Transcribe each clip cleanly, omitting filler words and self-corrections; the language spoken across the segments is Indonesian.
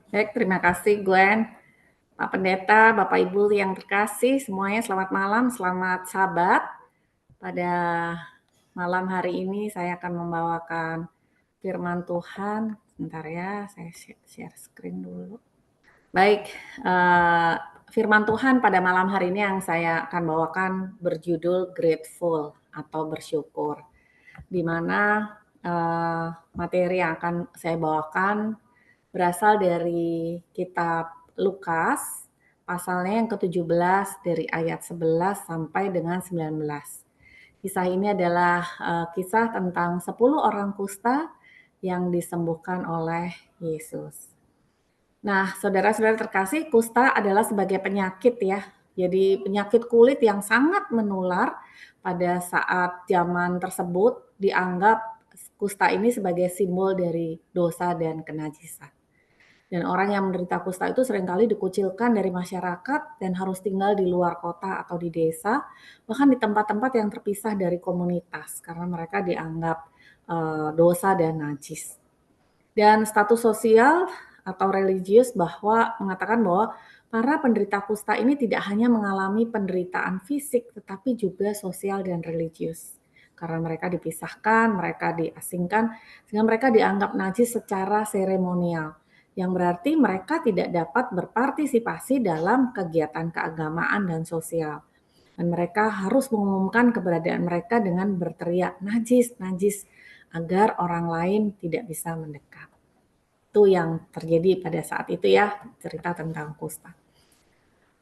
Baik, terima kasih Gwen. Pak Pendeta, Bapak Ibu yang terkasih, semuanya selamat malam, selamat Sabat. Pada malam hari ini saya akan membawakan firman Tuhan. Sebentar ya, saya share screen dulu. Baik, firman Tuhan pada malam hari ini yang saya akan bawakan berjudul Grateful atau bersyukur, di mana materi yang akan saya bawakan berasal dari kitab Lukas, pasalnya yang ke-17 dari ayat 11 sampai dengan 19. Kisah ini adalah kisah tentang 10 orang kusta yang disembuhkan oleh Yesus. Nah, saudara-saudara terkasih, kusta adalah sebagai penyakit ya. Jadi penyakit kulit yang sangat menular pada saat zaman tersebut dianggap kusta ini sebagai simbol dari dosa dan kenajisan. Dan orang yang menderita kusta itu seringkali dikucilkan dari masyarakat dan harus tinggal di luar kota atau di desa, bahkan di tempat-tempat yang terpisah dari komunitas karena mereka dianggap dosa dan najis. Dan status sosial atau religius mengatakan bahwa para penderita kusta ini tidak hanya mengalami penderitaan fisik tetapi juga sosial dan religius. Karena mereka dipisahkan, mereka diasingkan, sehingga mereka dianggap najis secara seremonial, yang berarti mereka tidak dapat berpartisipasi dalam kegiatan keagamaan dan sosial. Dan mereka harus mengumumkan keberadaan mereka dengan berteriak najis, najis, agar orang lain tidak bisa mendekat. Itu yang terjadi pada saat itu ya, cerita tentang kusta.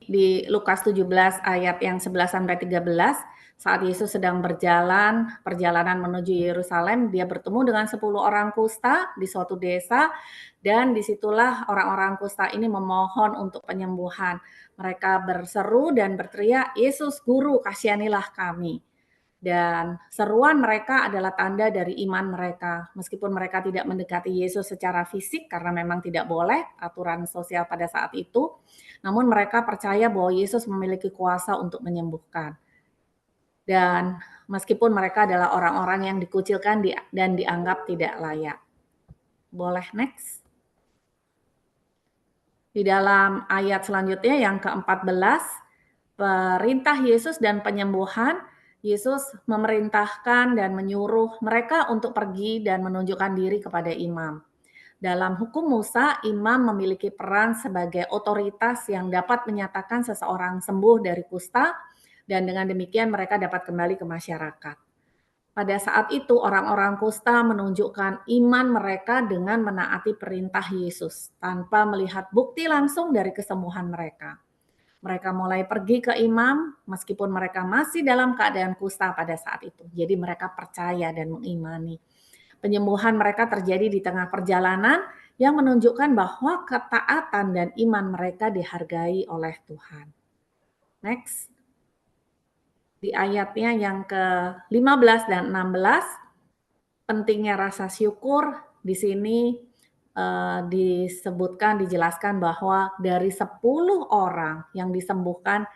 Di Lukas 17 ayat yang 11 sampai 13, saat Yesus sedang perjalanan menuju Yerusalem, dia bertemu dengan 10 orang kusta di suatu desa, dan disitulah orang-orang kusta ini memohon untuk penyembuhan. Mereka berseru dan berteriak, "Yesus Guru, kasihanilah kami." Dan seruan mereka adalah tanda dari iman mereka. Meskipun mereka tidak mendekati Yesus secara fisik karena memang tidak boleh aturan sosial pada saat itu, namun mereka percaya bahwa Yesus memiliki kuasa untuk menyembuhkan. Dan meskipun mereka adalah orang-orang yang dikucilkan dan dianggap tidak layak. Boleh next? Di dalam ayat selanjutnya yang ke-14, perintah Yesus dan penyembuhan, Yesus memerintahkan dan menyuruh mereka untuk pergi dan menunjukkan diri kepada imam. Dalam hukum Musa, imam memiliki peran sebagai otoritas yang dapat menyatakan seseorang sembuh dari kusta, dan dengan demikian mereka dapat kembali ke masyarakat. Pada saat itu orang-orang kusta menunjukkan iman mereka dengan menaati perintah Yesus tanpa melihat bukti langsung dari kesembuhan mereka. Mereka mulai pergi ke imam meskipun mereka masih dalam keadaan kusta pada saat itu. Jadi mereka percaya dan mengimani. Penyembuhan mereka terjadi di tengah perjalanan yang menunjukkan bahwa ketaatan dan iman mereka dihargai oleh Tuhan. Next. Di ayatnya yang ke-15 dan 16, pentingnya rasa syukur di sini dijelaskan bahwa dari 10 orang yang disembuhkan,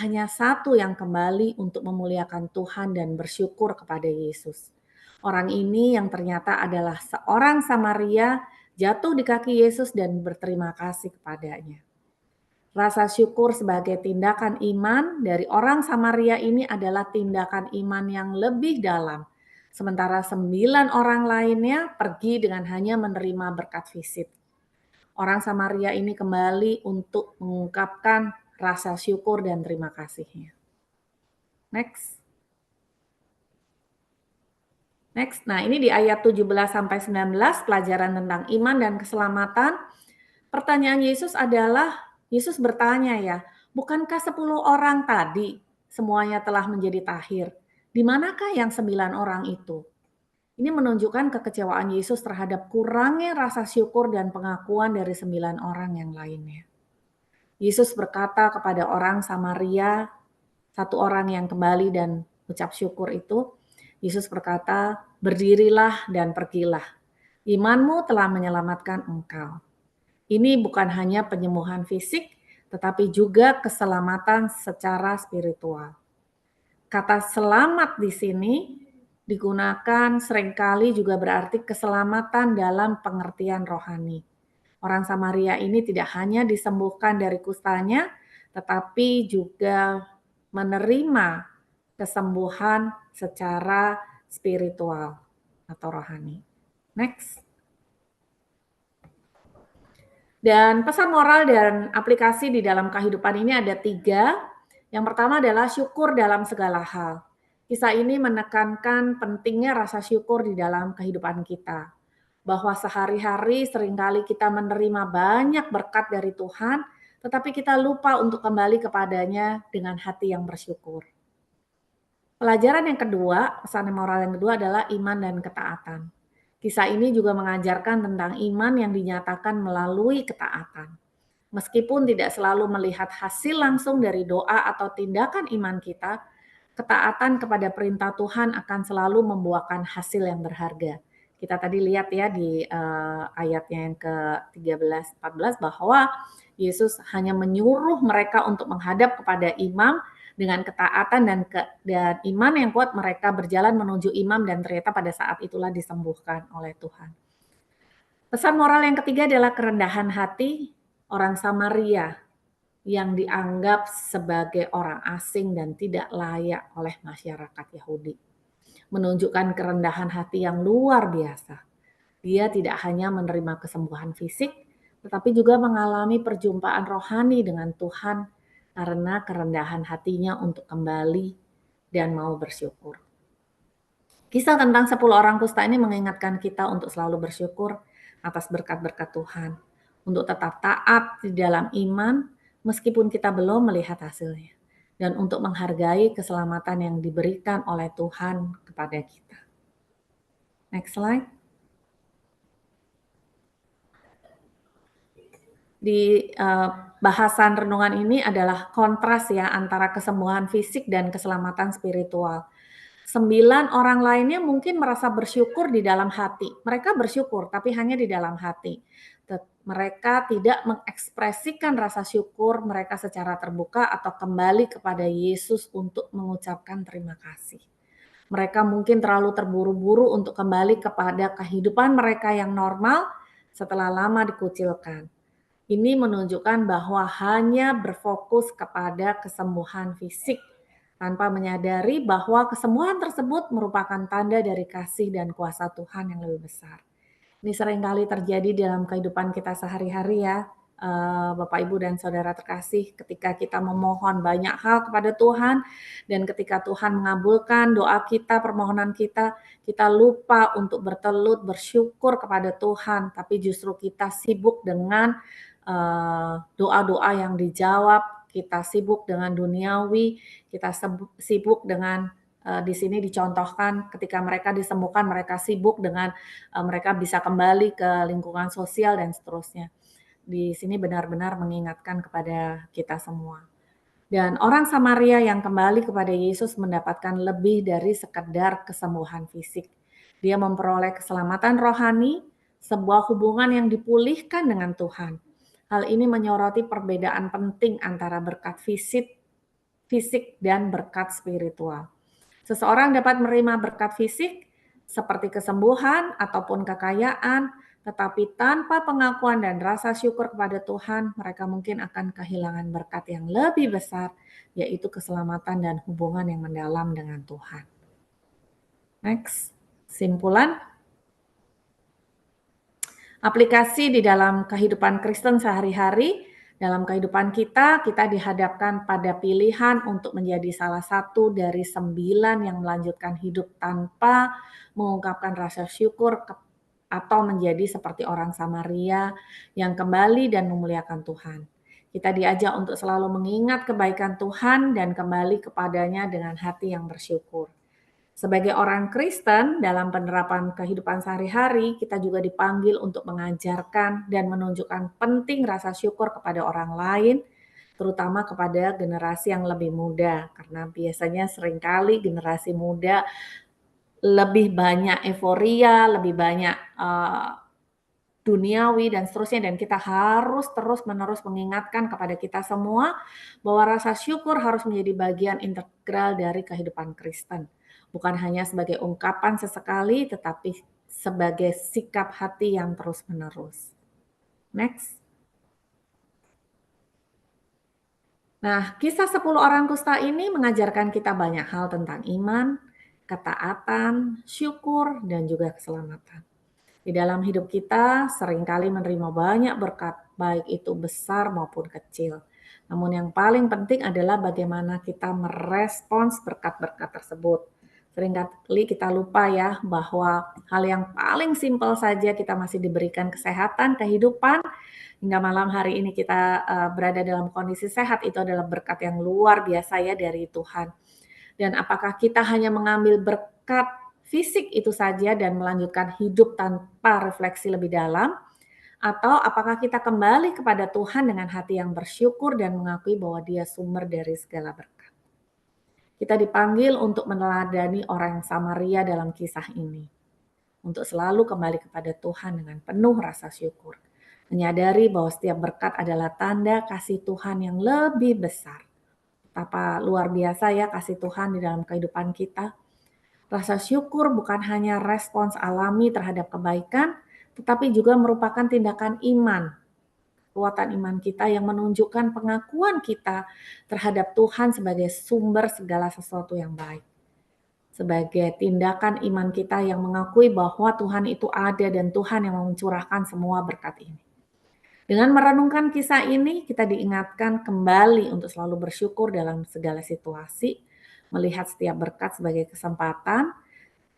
hanya 1 yang kembali untuk memuliakan Tuhan dan bersyukur kepada Yesus. Orang ini yang ternyata adalah seorang Samaria jatuh di kaki Yesus dan berterima kasih kepadanya. Rasa syukur sebagai tindakan iman dari orang Samaria ini adalah tindakan iman yang lebih dalam. Sementara 9 orang lainnya pergi dengan hanya menerima berkat visit. Orang Samaria ini kembali untuk mengungkapkan rasa syukur dan terima kasihnya. Next. Next. Nah, ini di ayat 17 sampai 19 pelajaran tentang iman dan keselamatan. Pertanyaan Yesus adalah, Yesus bertanya ya, bukankah 10 orang tadi semuanya telah menjadi tahir? Di manakah yang 9 orang itu? Ini menunjukkan kekecewaan Yesus terhadap kurangnya rasa syukur dan pengakuan dari 9 orang yang lainnya. Yesus berkata kepada orang Samaria, 1 orang yang kembali dan ucap syukur itu, Yesus berkata, "Berdirilah dan pergilah. Imanmu telah menyelamatkan engkau." Ini bukan hanya penyembuhan fisik, tetapi juga keselamatan secara spiritual. Kata selamat di sini digunakan seringkali juga berarti keselamatan dalam pengertian rohani. Orang Samaria ini tidak hanya disembuhkan dari kustanya, tetapi juga menerima kesembuhan secara spiritual atau rohani. Next. Dan pesan moral dan aplikasi di dalam kehidupan ini ada 3. Yang pertama adalah syukur dalam segala hal. Kisah ini menekankan pentingnya rasa syukur di dalam kehidupan kita. Bahwa sehari-hari seringkali kita menerima banyak berkat dari Tuhan, tetapi kita lupa untuk kembali kepadanya dengan hati yang bersyukur. Pelajaran yang kedua, pesan moral yang kedua adalah iman dan ketaatan. Kisah ini juga mengajarkan tentang iman yang dinyatakan melalui ketaatan. Meskipun tidak selalu melihat hasil langsung dari doa atau tindakan iman kita, ketaatan kepada perintah Tuhan akan selalu membuahkan hasil yang berharga. Kita tadi lihat ya di ayatnya yang ke-13, 14 bahwa Yesus hanya menyuruh mereka untuk menghadap kepada imam dengan ketaatan dan iman yang kuat. Mereka berjalan menuju imam dan ternyata pada saat itulah disembuhkan oleh Tuhan. Pesan moral yang ketiga adalah kerendahan hati orang Samaria yang dianggap sebagai orang asing dan tidak layak oleh masyarakat Yahudi. Menunjukkan kerendahan hati yang luar biasa. Dia tidak hanya menerima kesembuhan fisik, tetapi juga mengalami perjumpaan rohani dengan Tuhan karena kerendahan hatinya untuk kembali dan mau bersyukur. Kisah tentang 10 orang kusta ini mengingatkan kita untuk selalu bersyukur atas berkat-berkat Tuhan, untuk tetap taat di dalam iman meskipun kita belum melihat hasilnya, dan untuk menghargai keselamatan yang diberikan oleh Tuhan kepada kita. Next slide. Di bahasan renungan ini adalah kontras ya antara kesembuhan fisik dan keselamatan spiritual. 9 orang lainnya mungkin merasa bersyukur di dalam hati. Mereka bersyukur tapi hanya di dalam hati. Mereka tidak mengekspresikan rasa syukur mereka secara terbuka atau kembali kepada Yesus untuk mengucapkan terima kasih. Mereka mungkin terlalu terburu-buru untuk kembali kepada kehidupan mereka yang normal setelah lama dikucilkan. Ini menunjukkan bahwa hanya berfokus kepada kesembuhan fisik tanpa menyadari bahwa kesembuhan tersebut merupakan tanda dari kasih dan kuasa Tuhan yang lebih besar. Ini seringkali terjadi dalam kehidupan kita sehari-hari ya, Bapak, Ibu, dan Saudara terkasih, ketika kita memohon banyak hal kepada Tuhan dan ketika Tuhan mengabulkan doa kita, permohonan kita, kita lupa untuk bertelut bersyukur kepada Tuhan, tapi justru kita sibuk dengan doa-doa yang dijawab, kita sibuk dengan duniawi, kita sibuk dengan di sini dicontohkan ketika mereka disembuhkan, mereka sibuk dengan mereka bisa kembali ke lingkungan sosial dan seterusnya. Di sini benar-benar mengingatkan kepada kita semua. Dan orang Samaria yang kembali kepada Yesus mendapatkan lebih dari sekedar kesembuhan fisik. Dia memperoleh keselamatan rohani, sebuah hubungan yang dipulihkan dengan Tuhan. Hal ini menyoroti perbedaan penting antara berkat fisik dan berkat spiritual. Seseorang dapat menerima berkat fisik seperti kesembuhan ataupun kekayaan, tetapi tanpa pengakuan dan rasa syukur kepada Tuhan, mereka mungkin akan kehilangan berkat yang lebih besar, yaitu keselamatan dan hubungan yang mendalam dengan Tuhan. Next, simpulan. Aplikasi di dalam kehidupan Kristen sehari-hari. Dalam kehidupan kita dihadapkan pada pilihan untuk menjadi salah satu dari 9 yang melanjutkan hidup tanpa mengungkapkan rasa syukur atau menjadi seperti orang Samaria yang kembali dan memuliakan Tuhan. Kita diajak untuk selalu mengingat kebaikan Tuhan dan kembali kepadanya dengan hati yang bersyukur. Sebagai orang Kristen, dalam penerapan kehidupan sehari-hari, kita juga dipanggil untuk mengajarkan dan menunjukkan penting rasa syukur kepada orang lain, terutama kepada generasi yang lebih muda. Karena biasanya seringkali generasi muda lebih banyak euforia, lebih banyak duniawi dan seterusnya, dan kita harus terus-menerus mengingatkan kepada kita semua bahwa rasa syukur harus menjadi bagian integral dari kehidupan Kristen. Bukan hanya sebagai ungkapan sesekali, tetapi sebagai sikap hati yang terus-menerus. Next. Nah, kisah 10 orang kusta ini mengajarkan kita banyak hal tentang iman, ketaatan, syukur, dan juga keselamatan. Di dalam hidup kita seringkali menerima banyak berkat, baik itu besar maupun kecil. Namun yang paling penting adalah bagaimana kita merespons berkat-berkat tersebut. Seringkali kita lupa ya bahwa hal yang paling simpel saja kita masih diberikan kesehatan, kehidupan, hingga malam hari ini kita berada dalam kondisi sehat, itu adalah berkat yang luar biasa ya dari Tuhan. Dan apakah kita hanya mengambil berkat fisik itu saja dan melanjutkan hidup tanpa refleksi lebih dalam? Atau apakah kita kembali kepada Tuhan dengan hati yang bersyukur dan mengakui bahwa Dia sumber dari segala berkat? Kita dipanggil untuk meneladani orang Samaria dalam kisah ini, untuk selalu kembali kepada Tuhan dengan penuh rasa syukur. Menyadari bahwa setiap berkat adalah tanda kasih Tuhan yang lebih besar. Betapa luar biasa ya kasih Tuhan di dalam kehidupan kita. Rasa syukur bukan hanya respons alami terhadap kebaikan, tetapi juga merupakan tindakan iman. Kekuatan iman kita yang menunjukkan pengakuan kita terhadap Tuhan sebagai sumber segala sesuatu yang baik. Sebagai tindakan iman kita yang mengakui bahwa Tuhan itu ada dan Tuhan yang mencurahkan semua berkat ini. Dengan merenungkan kisah ini, kita diingatkan kembali untuk selalu bersyukur dalam segala situasi, melihat setiap berkat sebagai kesempatan,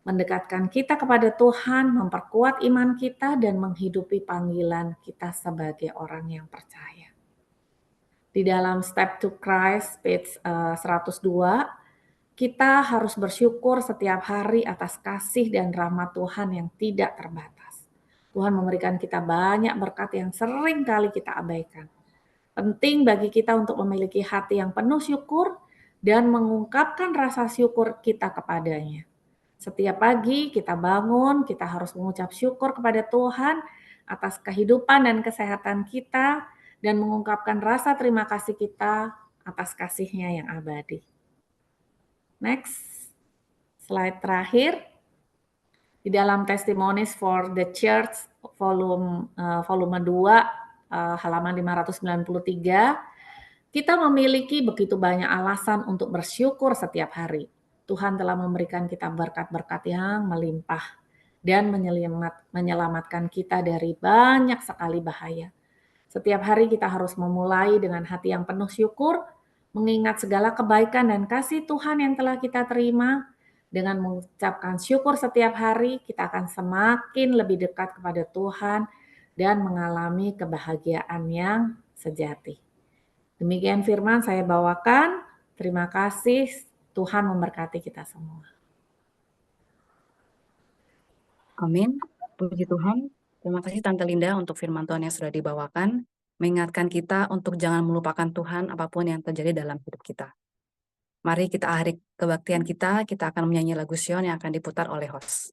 mendekatkan kita kepada Tuhan, memperkuat iman kita, dan menghidupi panggilan kita sebagai orang yang percaya. Di dalam Step to Christ, page 102, kita harus bersyukur setiap hari atas kasih dan rahmat Tuhan yang tidak terbatas. Tuhan memberikan kita banyak berkat yang sering kali kita abaikan. Penting bagi kita untuk memiliki hati yang penuh syukur dan mengungkapkan rasa syukur kita kepadanya. Setiap pagi kita bangun, kita harus mengucap syukur kepada Tuhan atas kehidupan dan kesehatan kita dan mengungkapkan rasa terima kasih kita atas kasih-Nya yang abadi. Next, slide terakhir. Di dalam Testimonies for the Church volume 2 halaman 593, kita memiliki begitu banyak alasan untuk bersyukur setiap hari. Tuhan telah memberikan kita berkat-berkat yang melimpah dan menyelamatkan kita dari banyak sekali bahaya. Setiap hari kita harus memulai dengan hati yang penuh syukur, mengingat segala kebaikan dan kasih Tuhan yang telah kita terima. Dengan mengucapkan syukur setiap hari, kita akan semakin lebih dekat kepada Tuhan dan mengalami kebahagiaan yang sejati. Demikian firman saya bawakan. Terima kasih, Tuhan memberkati kita semua. Amin. Puji Tuhan. Terima kasih Tante Linda untuk firman Tuhan yang sudah dibawakan, mengingatkan kita untuk jangan melupakan Tuhan apapun yang terjadi dalam hidup kita. Mari kita akhiri kebaktian kita akan menyanyi lagu Sion yang akan diputar oleh host.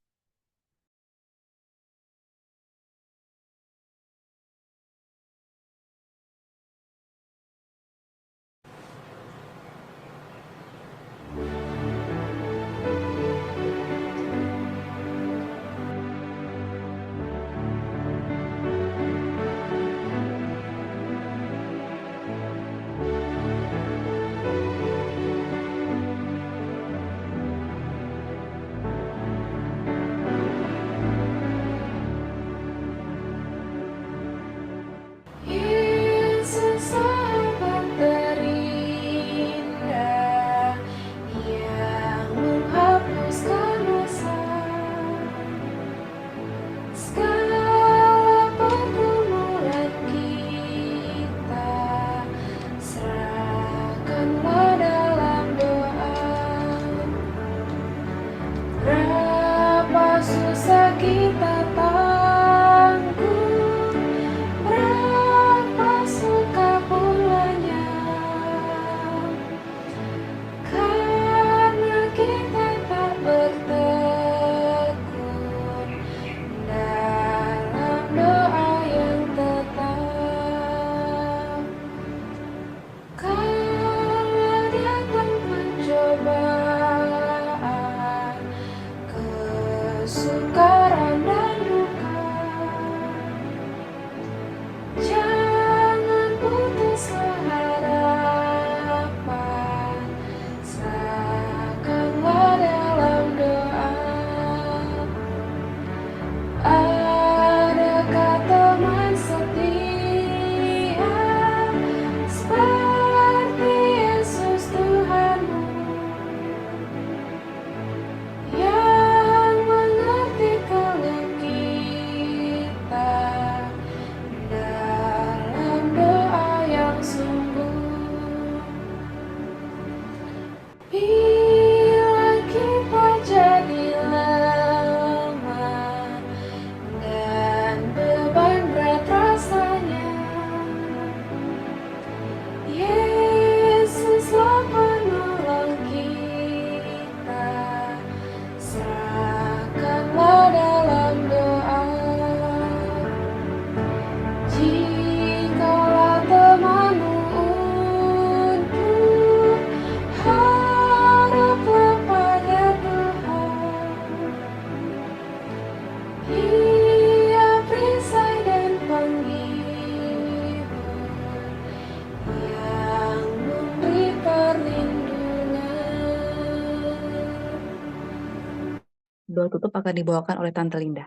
doa tutup akan dibawakan oleh Tante Linda.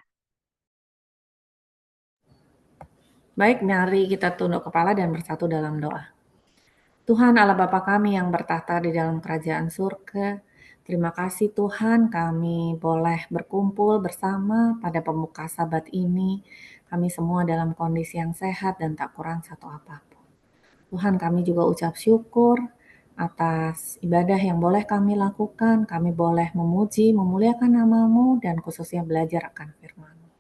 Baik, mari kita tunduk kepala dan bersatu dalam doa. Tuhan Allah Bapa kami yang bertahta di dalam kerajaan surga, terima kasih Tuhan kami boleh berkumpul bersama pada pembuka Sabat ini. Kami semua dalam kondisi yang sehat dan tak kurang satu apapun. Tuhan kami juga ucap syukur atas ibadah yang boleh kami lakukan. Kami boleh memuji, memuliakan nama-Mu dan khususnya belajar akan firman-Mu.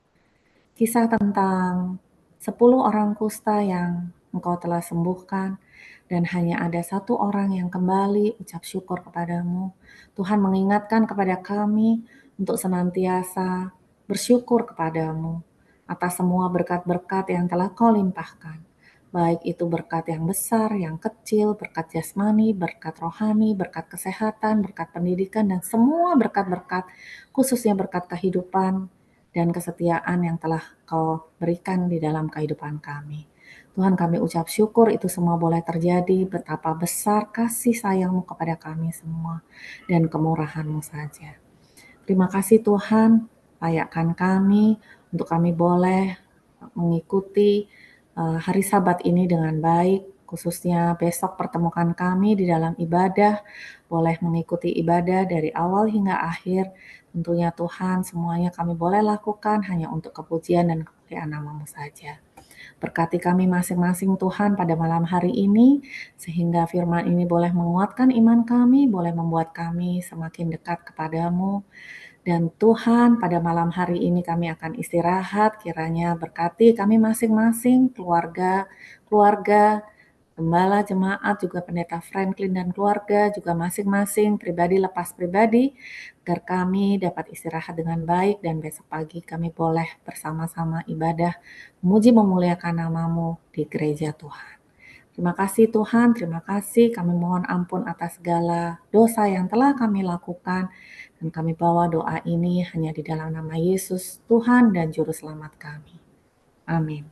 Kisah tentang 10 orang kusta yang Engkau telah sembuhkan dan hanya ada satu orang yang kembali ucap syukur kepadamu. Tuhan mengingatkan kepada kami untuk senantiasa bersyukur kepadamu atas semua berkat-berkat yang telah Kau limpahkan. Baik itu berkat yang besar, yang kecil, berkat jasmani, berkat rohani, berkat kesehatan, berkat pendidikan, dan semua berkat-berkat, khususnya berkat kehidupan dan kesetiaan yang telah Kau berikan di dalam kehidupan kami. Tuhan kami ucap syukur itu semua boleh terjadi, betapa besar kasih sayang-Mu kepada kami semua dan kemurahan-Mu saja. Terima kasih Tuhan, layakkan kami untuk kami boleh mengikuti hari Sabat ini dengan baik, khususnya besok pertemukan kami di dalam ibadah, boleh mengikuti ibadah dari awal hingga akhir. Tentunya Tuhan, semuanya kami boleh lakukan hanya untuk kepujian dan kemuliaan nama-Mu saja. Berkati kami masing-masing Tuhan pada malam hari ini, sehingga firman ini boleh menguatkan iman kami, boleh membuat kami semakin dekat kepadamu. Dan Tuhan, pada malam hari ini kami akan istirahat, kiranya berkati kami masing-masing, keluarga, gembala, jemaat, juga pendeta Franklin dan keluarga, juga masing-masing pribadi lepas pribadi, agar kami dapat istirahat dengan baik dan besok pagi kami boleh bersama-sama ibadah, memuji memuliakan nama-Mu di gereja Tuhan. Terima kasih Tuhan, terima kasih. Kami mohon ampun atas segala dosa yang telah kami lakukan. Dan kami bawa doa ini hanya di dalam nama Yesus, Tuhan dan Juru Selamat kami. Amin.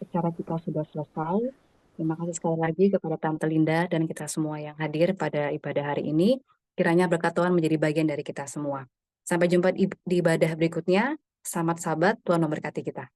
Acara kita sudah selesai. Terima kasih sekali lagi kepada Tante Linda dan kita semua yang hadir pada ibadah hari ini. Kiranya berkat Tuhan menjadi bagian dari kita semua. Sampai jumpa di ibadah berikutnya. Selamat Sabat, Tuhan memberkati kita.